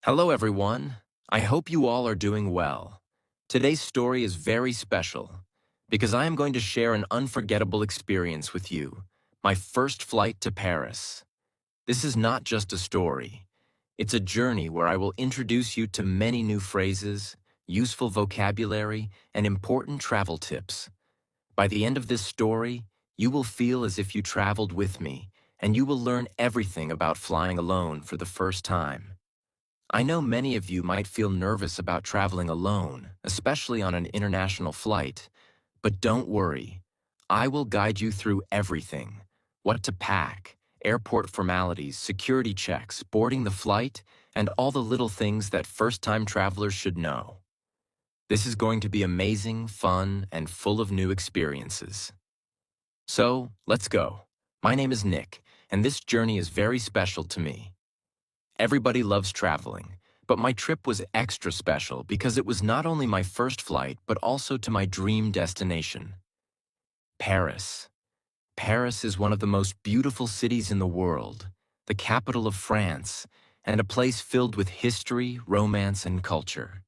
Hello, everyone. I hope you all are doing well. Today's story is very special because I am going to share an unforgettable experience with you, my first flight to Paris. This is not just a story. It's a journey where I will introduce you to many new phrases, useful vocabulary, and important travel tips. By the end of this story, you will feel as if you traveled with me, and you will learn everything about flying alone for the first time. I know many of you might feel nervous about traveling alone, especially on an international flight, but don't worry. I will guide you through everything: what to pack, airport formalities, security checks, boarding the flight, and all the little things that first-time travelers should know. This is going to be amazing, fun, and full of new experiences. So, let's go. My name is Nick, and this journey is very special to me. Everybody loves traveling, but my trip was extra special because it was not only my first flight, but also to my dream destination, Paris. Paris is one of the most beautiful cities in the world, the capital of France, and a place filled with history, romance, and culture.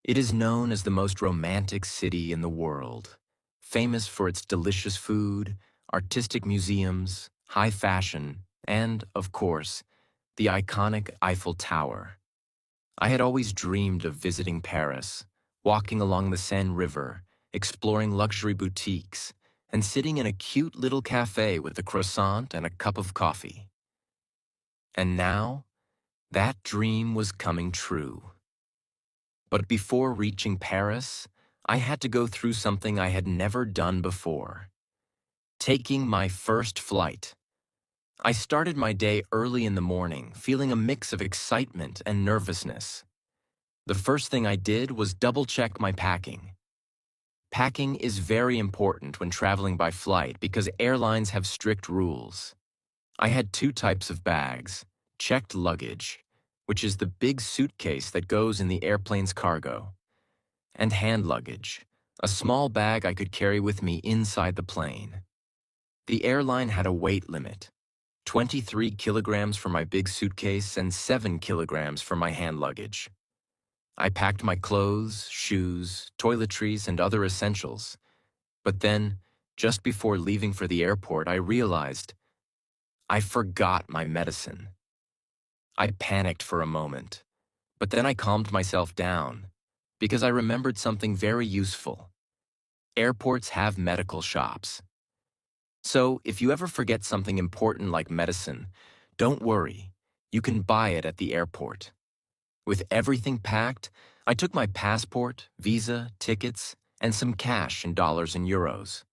It is known as the most romantic city in the world, famous for its delicious food, artistic museums, high fashion, and, of course, the iconic Eiffel Tower. I had always dreamed of visiting Paris, walking along the Seine River, exploring luxury boutiques, and sitting in a cute little cafe with a croissant and a cup of coffee. And now, that dream was coming true. But before reaching Paris, I had to go through something I had never done before: taking my first flight. I started my day early in the morning, feeling a mix of excitement and nervousness. The first thing I did was double-check my packing. Packing is very important when traveling by flight because airlines have strict rules. I had two types of bags: checked luggage, which is the big suitcase that goes in the airplane's cargo, and hand luggage, a small bag I could carry with me inside the plane. The airline had a weight limit: 23 kilograms for my big suitcase and 7 kilograms for my hand luggage. I packed my clothes, shoes, toiletries, and other essentials. But then, just before leaving for the airport, I realized I forgot my medicine. I panicked for a moment, but then I calmed myself down because I remembered something very useful. Airports have medical shops. So, if you ever forget something important like medicine, don't worry. You can buy it at the airport. With everything packed, I took my passport, visa, tickets, and some cash in dollars and euros.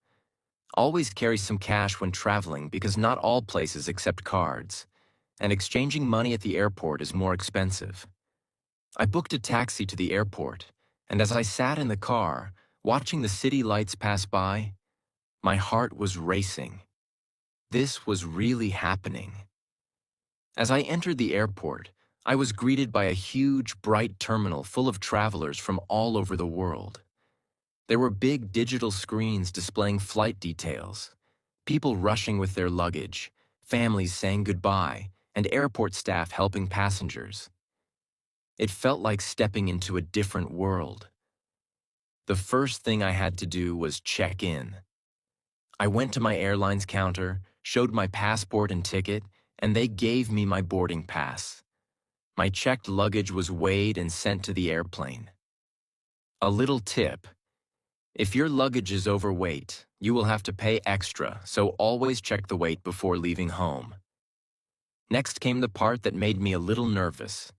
Always carry some cash when traveling because not all places accept cards, and exchanging money at the airport is more expensive. I booked a taxi to the airport, and as I sat in the car, watching the city lights pass by, my heart was racing. This was really happening. As I entered the airport, I was greeted by a huge, bright terminal full of travelers from all over the world. There were big digital screens displaying flight details, people rushing with their luggage, families saying goodbye, and airport staff helping passengers. It felt like stepping into a different world. The first thing I had to do was check in. I went to my airline's counter, showed my passport and ticket, and they gave me my boarding pass. My checked luggage was weighed and sent to the airplane. A little tip: if your luggage is overweight, you will have to pay extra, so always check the weight before leaving home. Next came the part that made me a little nervous: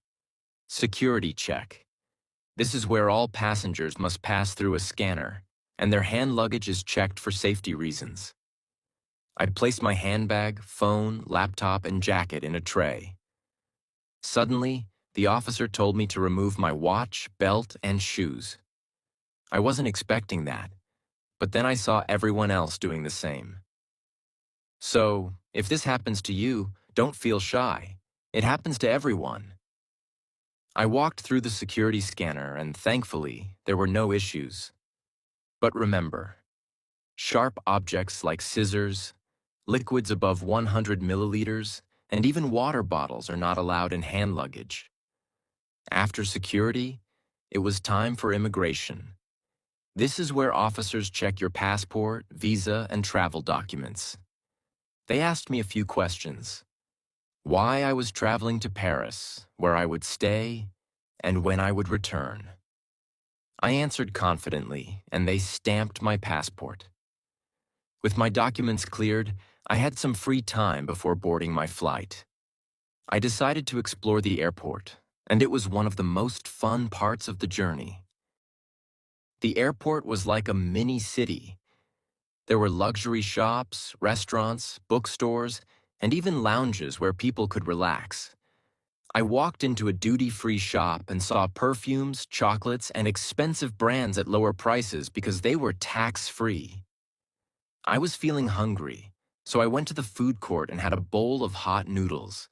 security check. This is where all passengers must pass through a scanner, and their hand luggage is checked for safety reasons. I placed my handbag, phone, laptop, and jacket in a tray. Suddenly, the officer told me to remove my watch, belt, and shoes. I wasn't expecting that, but then I saw everyone else doing the same. So, if this happens to you, don't feel shy. It happens to everyone. I walked through the security scanner, and thankfully, there were no issues. But remember, sharp objects like scissors, liquids above 100 milliliters, and even water bottles are not allowed in hand luggage. After security, it was time for immigration. This is where officers check your passport, visa, and travel documents. They asked me a few questions. Why I was traveling to Paris, where I would stay, and when I would return. I answered confidently, and they stamped my passport. With my documents cleared, I had some free time before boarding my flight. I decided to explore the airport, and it was one of the most fun parts of the journey. The airport was like a mini city. There were luxury shops, restaurants, bookstores, and even lounges where people could relax. I walked into a duty-free shop and saw perfumes, chocolates, and expensive brands at lower prices because they were tax-free. I was feeling hungry, so I went to the food court and had a bowl of hot noodles.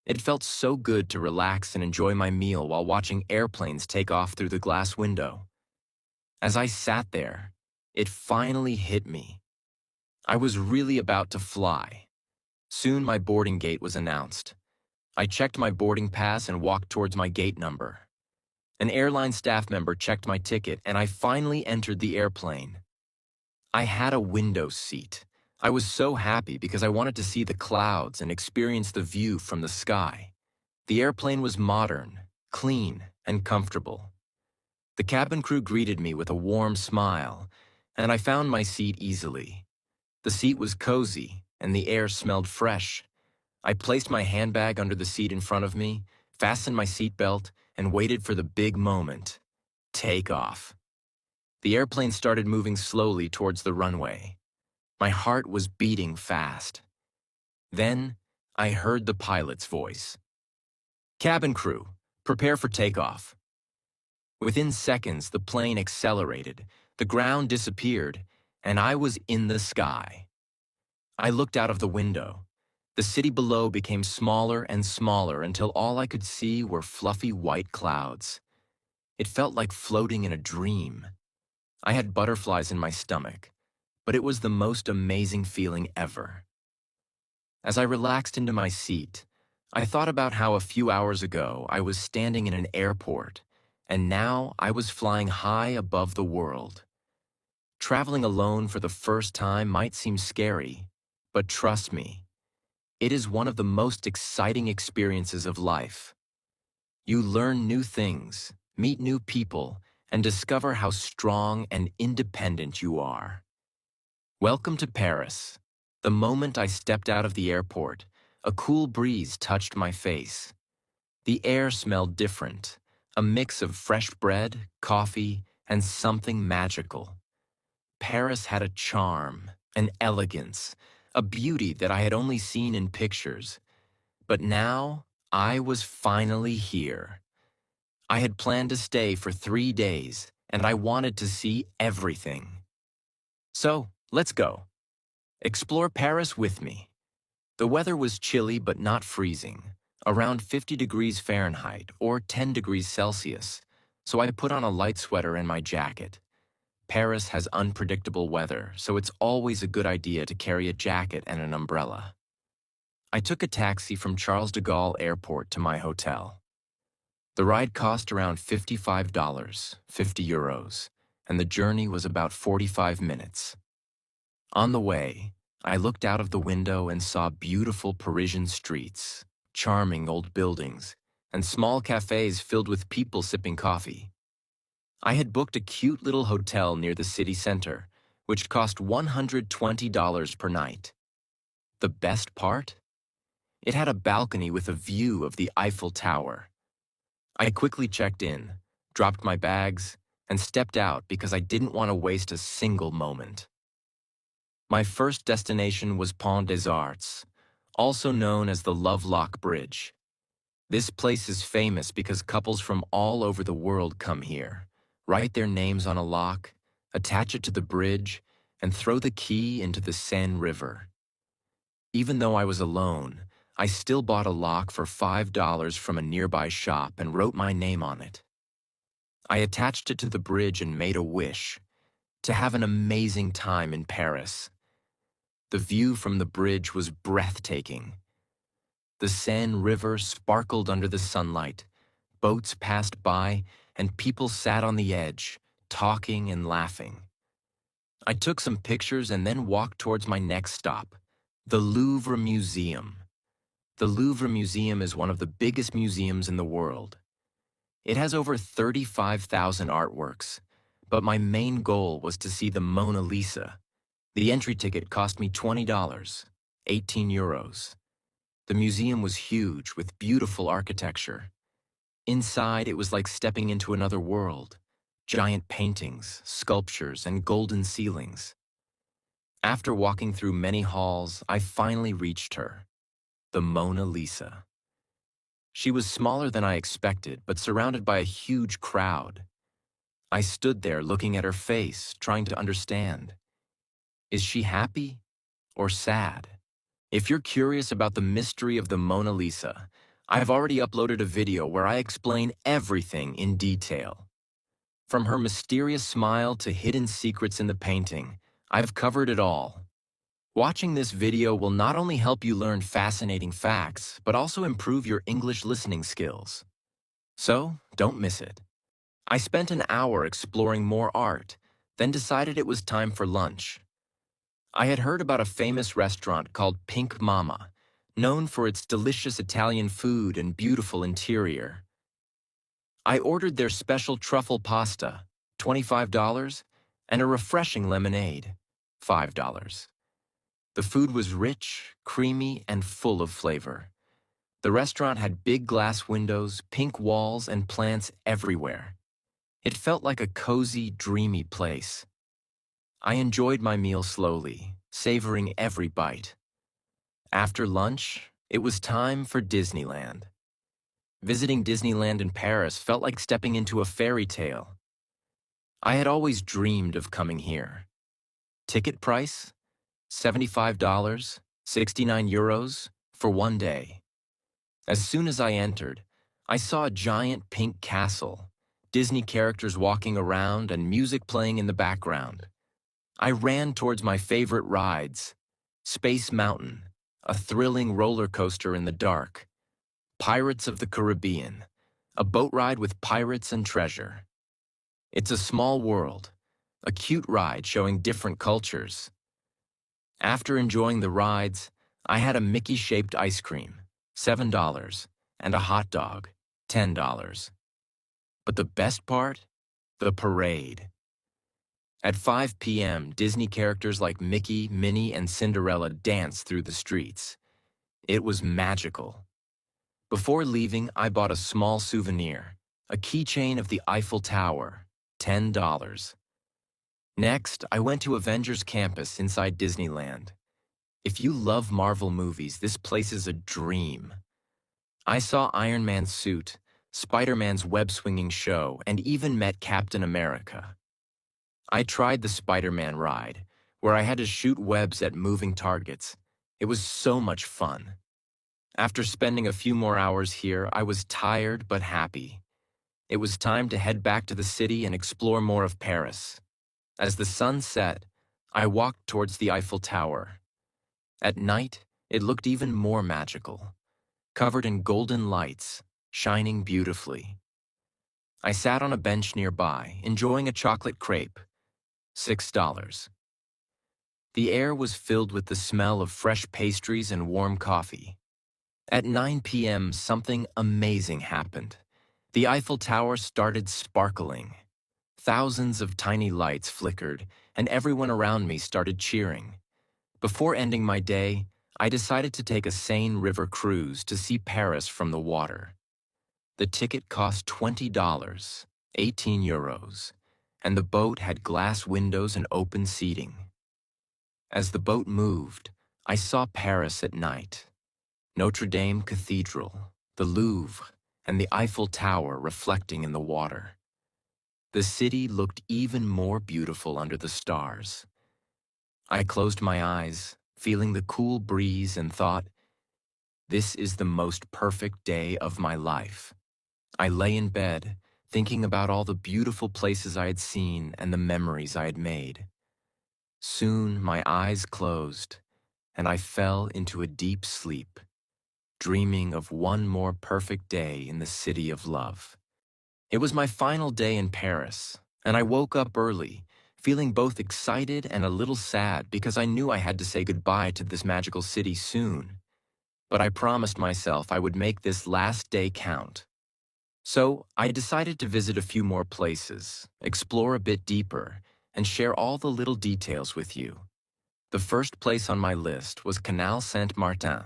It felt so good to relax and enjoy my meal while watching airplanes take off through the glass window. As I sat there, it finally hit me. I was really about to fly. Soon my boarding gate was announced. I checked my boarding pass and walked towards my gate number. An airline staff member checked my ticket, and I finally entered the airplane. I had a window seat. I was so happy because I wanted to see the clouds and experience the view from the sky. The airplane was modern, clean, and comfortable. The cabin crew greeted me with a warm smile, and I found my seat easily. The seat was cozy, and the air smelled fresh. I placed my handbag under the seat in front of me, fastened my seatbelt, and waited for the big moment. Takeoff. The airplane started moving slowly towards the runway. My heart was beating fast. Then, I heard the pilot's voice. Cabin crew, prepare for takeoff. Within seconds, the plane accelerated, the ground disappeared, and I was in the sky. I looked out of the window. The city below became smaller and smaller until all I could see were fluffy white clouds. It felt like floating in a dream. I had butterflies in my stomach, but it was the most amazing feeling ever. As I relaxed into my seat, I thought about how a few hours ago I was standing in an airport, and now I was flying high above the world. Traveling alone for the first time might seem scary, but trust me, it is one of the most exciting experiences of life. You learn new things, meet new people, and discover how strong and independent you are. Welcome to Paris. The moment I stepped out of the airport, a cool breeze touched my face. The air smelled different, a mix of fresh bread, coffee, and something magical. Paris had a charm, an elegance, a beauty that I had only seen in pictures. But now, I was finally here. I had planned to stay for 3 days, and I wanted to see everything. So, let's go. Explore Paris with me. The weather was chilly but not freezing, around 50 degrees Fahrenheit or 10 degrees Celsius, so I put on a light sweater and my jacket. Paris has unpredictable weather, so it's always a good idea to carry a jacket and an umbrella. I took a taxi from Charles de Gaulle Airport to my hotel. The ride cost around $55, 50 euros, and the journey was about 45 minutes. On the way, I looked out of the window and saw beautiful Parisian streets, charming old buildings, and small cafes filled with people sipping coffee. I had booked a cute little hotel near the city center, which cost $120 per night. The best part? It had a balcony with a view of the Eiffel Tower. I quickly checked in, dropped my bags, and stepped out because I didn't want to waste a single moment. My first destination was Pont des Arts, also known as the Lovelock Bridge. This place is famous because couples from all over the world come here, write their names on a lock, attach it to the bridge, and throw the key into the Seine River. Even though I was alone, I still bought a lock for $5 from a nearby shop and wrote my name on it. I attached it to the bridge and made a wish to have an amazing time in Paris. The view from the bridge was breathtaking. The Seine River sparkled under the sunlight, Boats passed by, and people sat on the edge, talking and laughing. I took some pictures and then walked towards my next stop, the Louvre Museum. The Louvre Museum is one of the biggest museums in the world. It has over 35,000 artworks, but my main goal was to see the Mona Lisa. The entry ticket cost me $20, 18 euros. The museum was huge with beautiful architecture. Inside, it was like stepping into another world. Giant paintings, sculptures, and golden ceilings. After walking through many halls, I finally reached her, the Mona Lisa. She was smaller than I expected, but surrounded by a huge crowd. I stood there looking at her face, trying to understand. Is she happy or sad? If you're curious about the mystery of the Mona Lisa, I've already uploaded a video where I explain everything in detail. From her mysterious smile to hidden secrets in the painting, I've covered it all. Watching this video will not only help you learn fascinating facts, but also improve your English listening skills. So, don't miss it. I spent an hour exploring more art, then decided it was time for lunch. I had heard about a famous restaurant called Pink Mama, known for its delicious Italian food and beautiful interior. I ordered their special truffle pasta, $25, and a refreshing lemonade, $5. The food was rich, creamy, and full of flavor. The restaurant had big glass windows, pink walls, and plants everywhere. It felt like a cozy, dreamy place. I enjoyed my meal slowly, savoring every bite. After lunch, it was time for Disneyland. Visiting Disneyland in Paris felt like stepping into a fairy tale. I had always dreamed of coming here. Ticket price? $75, 69 euros for one day. As soon as I entered, I saw a giant pink castle, Disney characters walking around and music playing in the background. I ran towards my favorite rides, Space Mountain, a thrilling roller coaster in the dark, Pirates of the Caribbean, a boat ride with pirates and treasure. It's a small world, a cute ride showing different cultures. After enjoying the rides, I had a Mickey-shaped ice cream, $7, and a hot dog, $10. But the best part? The parade. At 5 p.m., Disney characters like Mickey, Minnie, and Cinderella danced through the streets. It was magical. Before leaving, I bought a small souvenir, a keychain of the Eiffel Tower, $10. Next, I went to Avengers Campus inside Disneyland. If you love Marvel movies, this place is a dream. I saw Iron Man's suit, Spider-Man's web-swinging show, and even met Captain America. I tried the Spider-Man ride, where I had to shoot webs at moving targets. It was so much fun. After spending a few more hours here, I was tired but happy. It was time to head back to the city and explore more of Paris. As the sun set, I walked towards the Eiffel Tower. At night, it looked even more magical, covered in golden lights, shining beautifully. I sat on a bench nearby, enjoying a chocolate crepe, $6. The air was filled with the smell of fresh pastries and warm coffee. At 9 p.m., something amazing happened. The Eiffel Tower started sparkling. Thousands of tiny lights flickered, and everyone around me started cheering. Before ending my day, I decided to take a Seine River cruise to see Paris from the water. The ticket cost $20, 18 euros, and the boat had glass windows and open seating. As the boat moved, I saw Paris at night. Notre Dame Cathedral, the Louvre, and the Eiffel Tower reflecting in the water. The city looked even more beautiful under the stars. I closed my eyes, feeling the cool breeze, and thought, this is the most perfect day of my life. I lay in bed, thinking about all the beautiful places I had seen and the memories I had made. Soon my eyes closed, and I fell into a deep sleep, dreaming of one more perfect day in the city of love. It was my final day in Paris, and I woke up early, feeling both excited and a little sad because I knew I had to say goodbye to this magical city soon. But I promised myself I would make this last day count. So I decided to visit a few more places, explore a bit deeper, and share all the little details with you. The first place on my list was Canal Saint-Martin.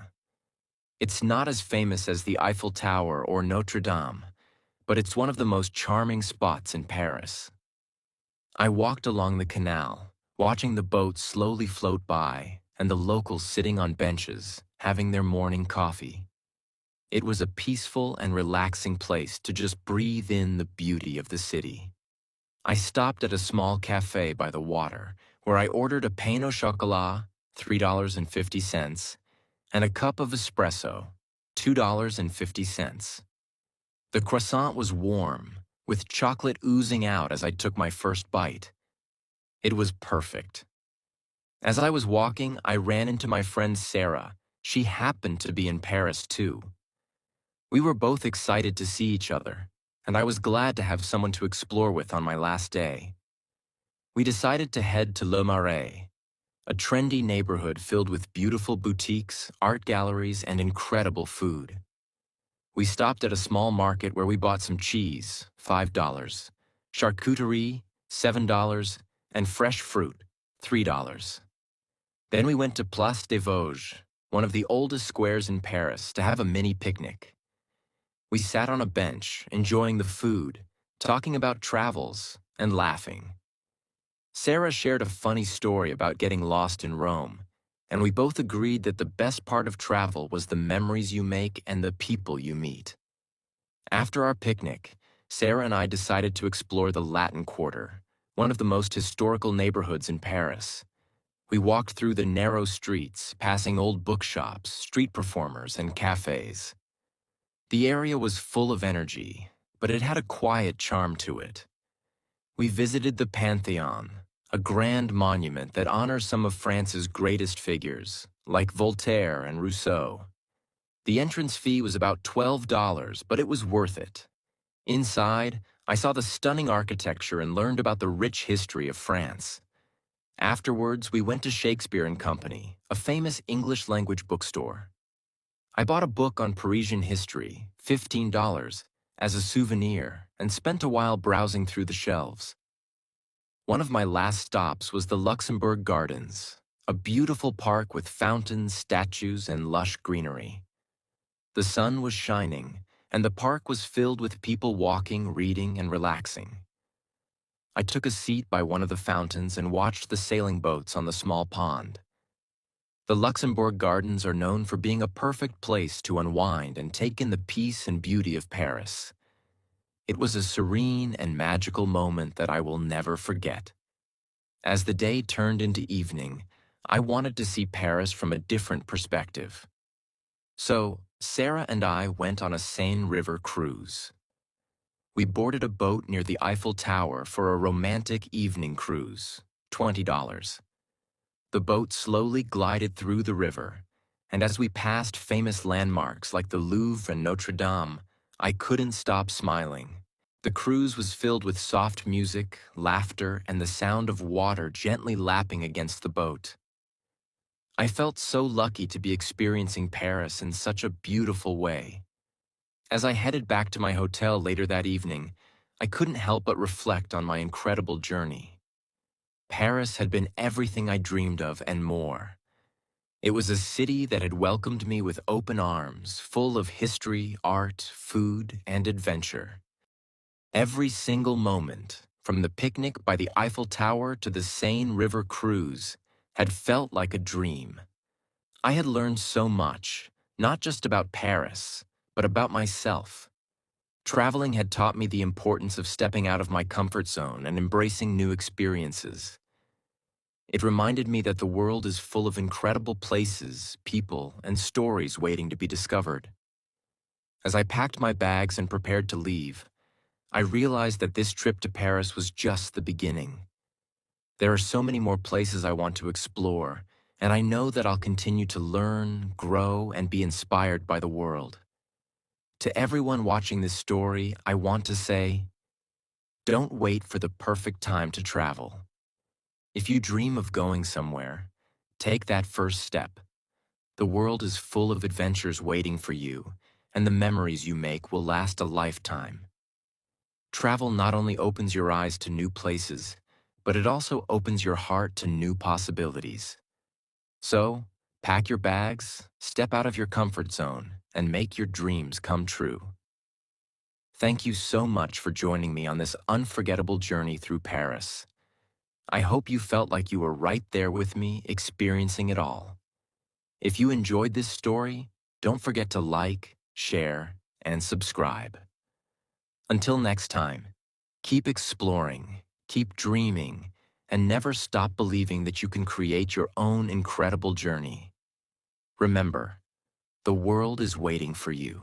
It's not as famous as the Eiffel Tower or Notre Dame, but it's one of the most charming spots in Paris. I walked along the canal, watching the boats slowly float by and the locals sitting on benches, having their morning coffee. It was a peaceful and relaxing place to just breathe in the beauty of the city. I stopped at a small cafe by the water, where I ordered a pain au chocolat, $3.50, and a cup of espresso, $2.50. The croissant was warm, with chocolate oozing out as I took my first bite. It was perfect. As I was walking, I ran into my friend Sarah. She happened to be in Paris too. We were both excited to see each other, and I was glad to have someone to explore with on my last day. We decided to head to Le Marais, a trendy neighborhood filled with beautiful boutiques, art galleries, and incredible food. We stopped at a small market where we bought some cheese, $5, charcuterie, $7, and fresh fruit, $3. Then we went to Place des Vosges, one of the oldest squares in Paris, to have a mini picnic. We sat on a bench, enjoying the food, talking about travels, and laughing. Sarah shared a funny story about getting lost in Rome, and we both agreed that the best part of travel was the memories you make and the people you meet. After our picnic, Sarah and I decided to explore the Latin Quarter, one of the most historical neighborhoods in Paris. We walked through the narrow streets, passing old bookshops, street performers, and cafes. The area was full of energy, but it had a quiet charm to it. We visited the Pantheon, a grand monument that honors some of France's greatest figures, like Voltaire and Rousseau. The entrance fee was about $12, but it was worth it. Inside, I saw the stunning architecture and learned about the rich history of France. Afterwards, we went to Shakespeare and Company, a famous English-language bookstore. I bought a book on Parisian history, $15, as a souvenir, and spent a while browsing through the shelves. One of my last stops was the Luxembourg Gardens, a beautiful park with fountains, statues, and lush greenery. The sun was shining, and the park was filled with people walking, reading, and relaxing. I took a seat by one of the fountains and watched the sailing boats on the small pond. The Luxembourg Gardens are known for being a perfect place to unwind and take in the peace and beauty of Paris. It was a serene and magical moment that I will never forget. As the day turned into evening, I wanted to see Paris from a different perspective. So, Sarah and I went on a Seine River cruise. We boarded a boat near the Eiffel Tower for a romantic evening cruise, $20. The boat slowly glided through the river, and as we passed famous landmarks like the Louvre and Notre Dame, I couldn't stop smiling. The cruise was filled with soft music, laughter, and the sound of water gently lapping against the boat. I felt so lucky to be experiencing Paris in such a beautiful way. As I headed back to my hotel later that evening, I couldn't help but reflect on my incredible journey. Paris had been everything I dreamed of and more. It was a city that had welcomed me with open arms, full of history, art, food, and adventure. Every single moment, from the picnic by the Eiffel Tower to the Seine River cruise, had felt like a dream. I had learned so much, not just about Paris, but about myself. Traveling had taught me the importance of stepping out of my comfort zone and embracing new experiences. It reminded me that the world is full of incredible places, people, and stories waiting to be discovered. As I packed my bags and prepared to leave, I realized that this trip to Paris was just the beginning. There are so many more places I want to explore, and I know that I'll continue to learn, grow, and be inspired by the world. To everyone watching this story, I want to say, don't wait for the perfect time to travel. If you dream of going somewhere, take that first step. The world is full of adventures waiting for you, and the memories you make will last a lifetime. Travel not only opens your eyes to new places, but it also opens your heart to new possibilities. So, pack your bags, step out of your comfort zone, and make your dreams come true. Thank you so much for joining me on this unforgettable journey through Paris. I hope you felt like you were right there with me, experiencing it all. If you enjoyed this story, don't forget to like, share, and subscribe. Until next time, keep exploring, keep dreaming, and never stop believing that you can create your own incredible journey. Remember, the world is waiting for you.